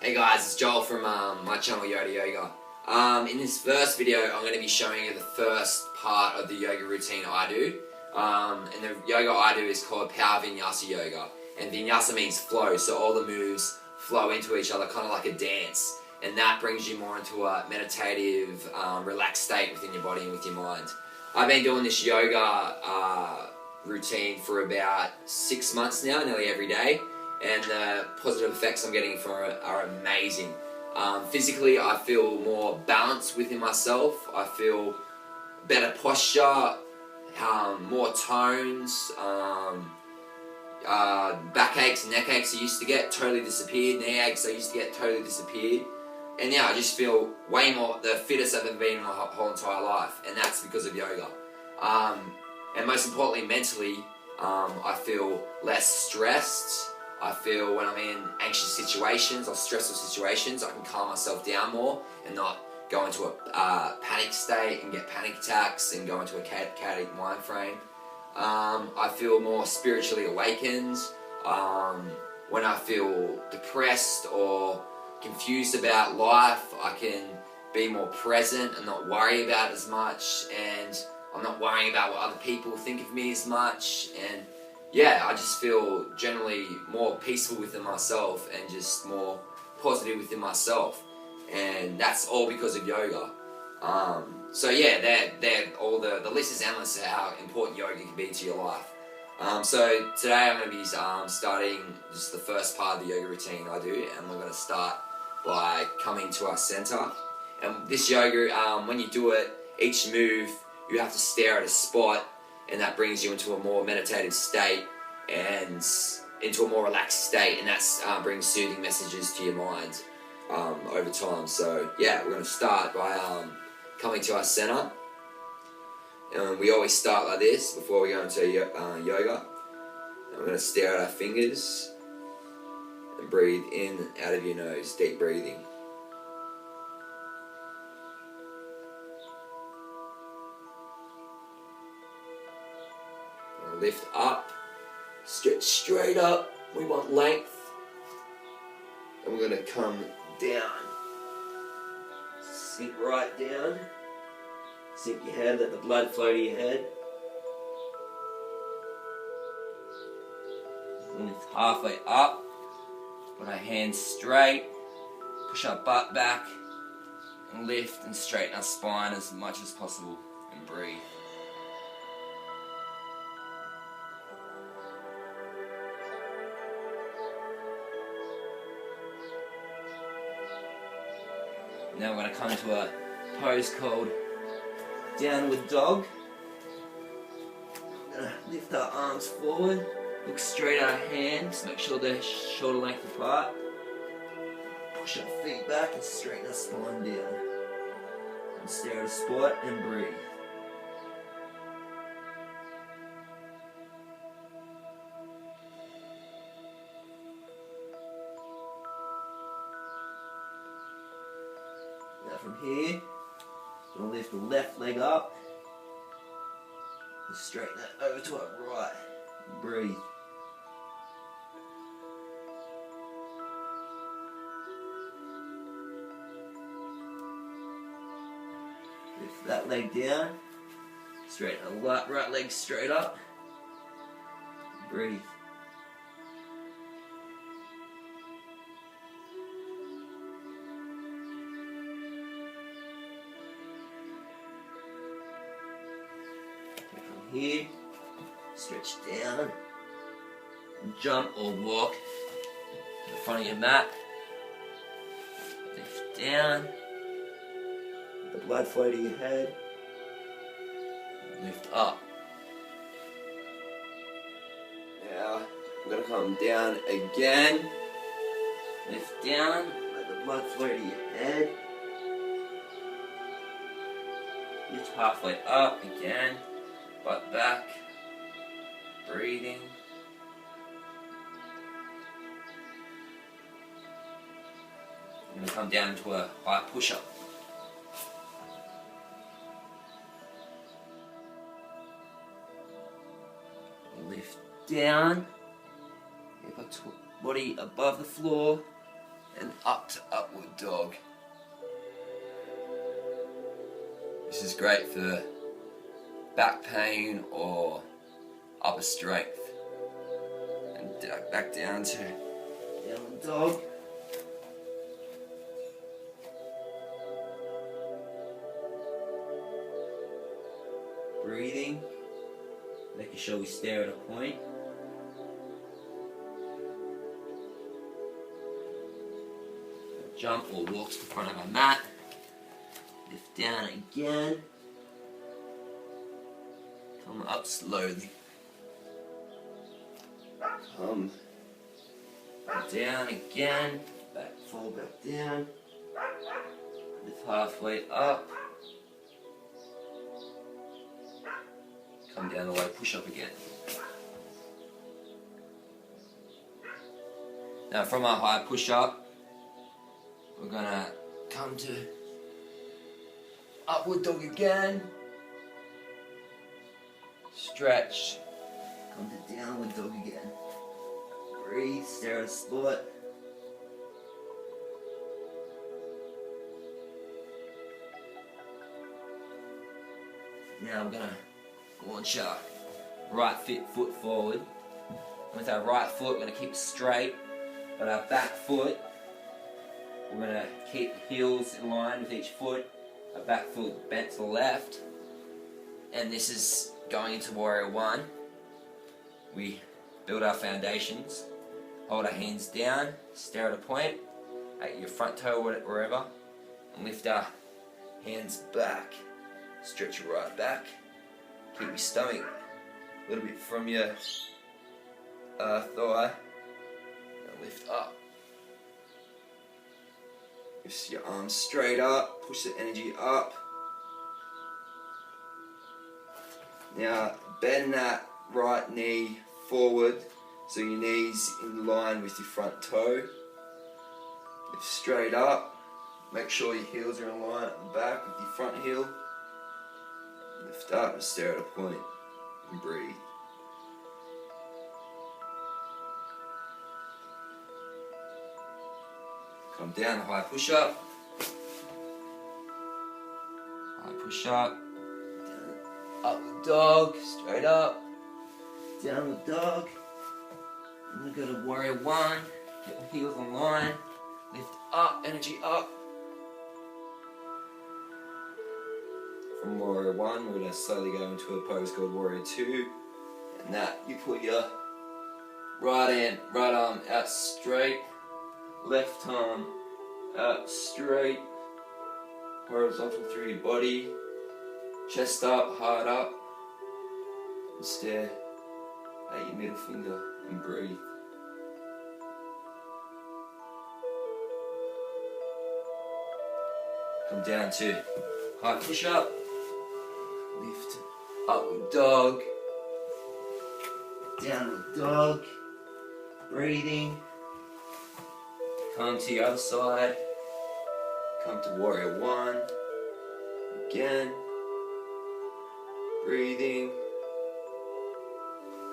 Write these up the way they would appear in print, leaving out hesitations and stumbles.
Hey guys, it's Joel from my channel Yoda Yoga. In this first video, I'm going to be showing you the first part of the yoga routine I do. And the yoga I do is called Power Vinyasa Yoga. And Vinyasa means flow, so all the moves flow into each other, kind of like a dance. And that brings you more into a meditative, relaxed state within your body and with your mind. I've been doing this yoga routine for about 6 months now, nearly every day. And the positive effects I'm getting from it are amazing. Physically, I feel more balanced within myself. I feel better posture, more tones, backaches and neck aches I used to get totally disappeared, knee aches I used to get totally disappeared. And yeah, I just feel way more, the fittest I've ever been in my whole entire life, and that's because of yoga. And most importantly, mentally, I feel less stressed. I feel when I'm in anxious situations or stressful situations, I can calm myself down more and not go into a panic state and get panic attacks and go into a chaotic mind frame. I feel more spiritually awakened. When I feel depressed or confused about life, I can be more present and not worry about as much, and I'm not worrying about what other people think of me as much. And yeah, I just feel generally more peaceful within myself and just more positive within myself, and that's all because of yoga. So yeah, they're all the list is endless of how important yoga can be to your life. So today I'm going to be starting just the first part of the yoga routine I do, and we're going to start by coming to our center. And this yoga, when you do it, each move you have to stare at a spot, and that brings you into a more meditative state and into a more relaxed state, and that brings soothing messages to your mind over time. So yeah, we're going to start by coming to our center. And we always start like this before we go into yoga. And we're going to stare at our fingers and breathe in out of your nose, deep breathing. Lift up, stretch straight up, we want length, and we're going to come down, sink right down, sink your head, let the blood flow to your head, lift halfway up, put our hands straight, push our butt back, and lift and straighten our spine as much as possible, and breathe. Now we're going to come to a pose called Downward Dog. We're going to lift our arms forward, look straight at our hands, make sure they're shoulder length apart. Push our feet back and straighten our spine down. And stare at a spot and breathe. Now from here, we're going to lift the left leg up and straighten that over to our right. Breathe. Lift that leg down, straighten the right leg straight up. Breathe. Here, stretch down, jump or walk to the front of your mat, lift down, let the blood flow to your head, lift up. Now, we're going to come down again, lift down, let the blood flow to your head, lift halfway up again. Butt back, breathing. I'm going to come down to a high push-up. Lift down, get the body above the floor, and up to upward dog. This is great for back pain or upper strength. And back down to downward dog. Breathing, making sure we stare at a point. Jump or walk to the front of our mat. Lift down again. Come up slowly. Come down again. Fall back down. Lift halfway up. Come down the way, push up again. Now from our high push up, we're gonna come to upward dog again. Stretch. Come to downward dog again. Breathe, stare at a spot. Now we're gonna launch our right foot forward. With our right foot, we're going to keep it straight, but our back foot, we're going to keep the heels in line with each foot. Our back foot bent to the left, and this is going into Warrior 1. We build our foundations, hold our hands down, stare at a point, at your front toe or wherever, and lift our hands back. Stretch your right back. Keep your stomach a little bit from your thigh. And lift up. Lift your arms straight up. Push the energy up. Now bend that right knee forward so your knee's in line with your front toe. Lift straight up. Make sure your heels are in line at the back with your front heel. Lift up and stare at a point and breathe. Come down, high push up. High push up. Down, upward dog, straight up. Downward dog. And we go to Warrior 1. Get the heels in line. Lift up, energy up. From Warrior 1, we're going to slowly go into a pose called Warrior 2. And that, you put your right arm out straight, left arm out straight, horizontal through your body, chest up, heart up, and stare at your middle finger and breathe. Come down to high push up. Lift, upward dog, downward dog, breathing, come to the other side, come to Warrior 1, again, breathing,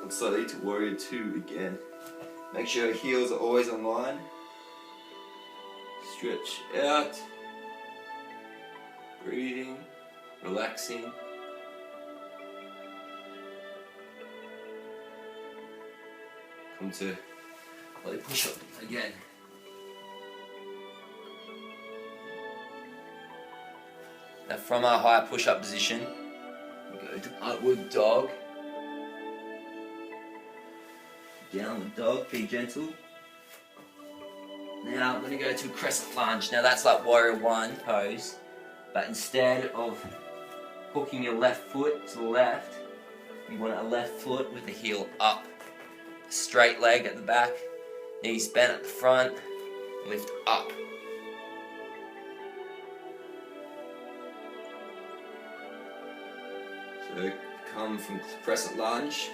come slowly to Warrior 2 again. Make sure your heels are always in line, stretch out, breathing, relaxing. Come to push up again. Now from our high push up position, we go to upward dog, downward dog, be gentle. Now I'm going to go to a crescent lunge. Now that's like Warrior 1 pose, but instead of hooking your left foot to the left, you want a left foot with the heel up. Straight leg at the back, knees bent at the front, lift up. So come from crescent lunge,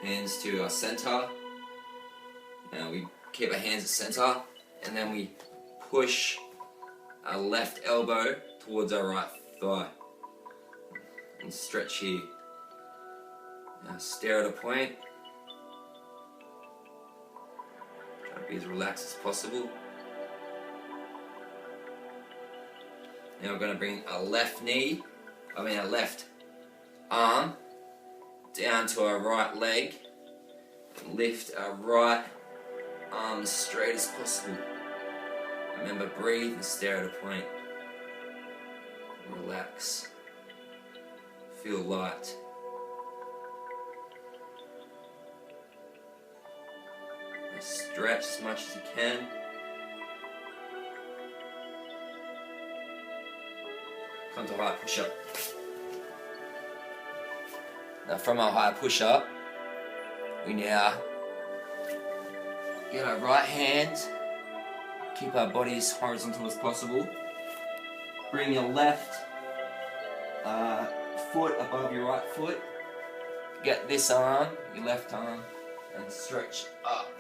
hands to our center. Now we keep our hands at center, and then we push our left elbow towards our right thigh. And stretch here. Now stare at a point. Be as relaxed as possible. Now we're going to bring a left arm down to our right leg. And lift our right arm as straight as possible. Remember, breathe and stare at a point. Relax. Feel light. And stretch as much as you can. Come to a high push-up. Now from our high push-up, we now get our right hand, keep our body as horizontal as possible. Bring your left foot above your right foot. Get this arm, your left arm, and stretch up,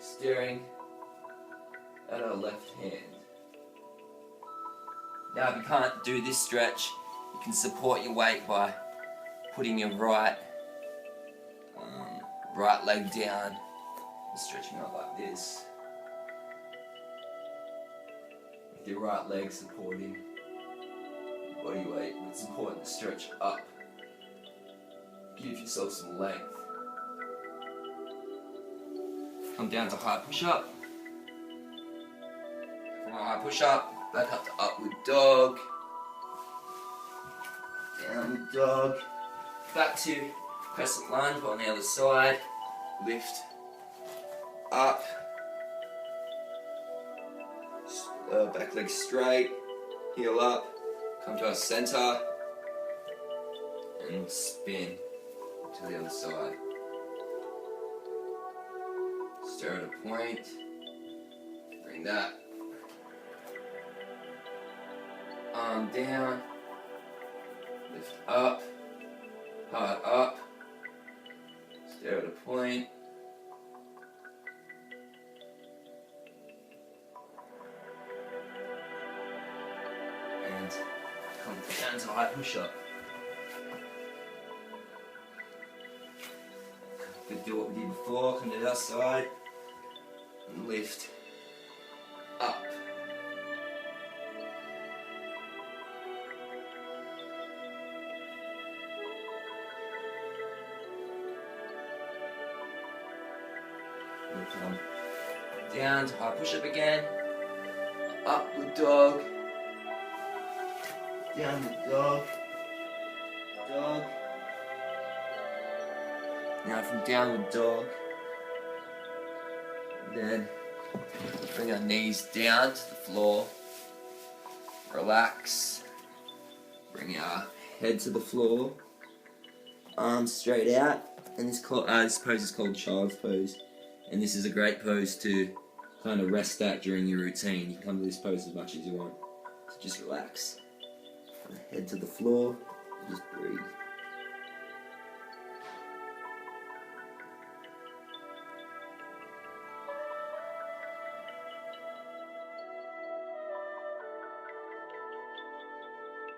staring at our left hand. Now if you can't do this stretch, you can support your weight by putting your right leg down and stretching up like this. With your right leg supporting your body weight. It's important to stretch up. Give yourself some length. Come down to high push-up. From a high push-up, back up to upward dog. Downward dog. Back to crescent lunge, but on the other side. Lift up. Back leg straight. Heel up. Come to our center. And spin to the other side. Stare at a point. Bring that arm down. Lift up. Heart up. Stare at a point. And come down to high push-up. Do what we did before, come to the other side. And lift up. Come down to high push-up again. Upward dog. Downward dog. Dog. Now from downward dog, then bring our knees down to the floor. Relax. Bring our head to the floor. Arms straight out. And this pose is called child's pose. And this is a great pose to kind of rest at during your routine. You can come to this pose as much as you want. So just relax. Head to the floor. Just breathe.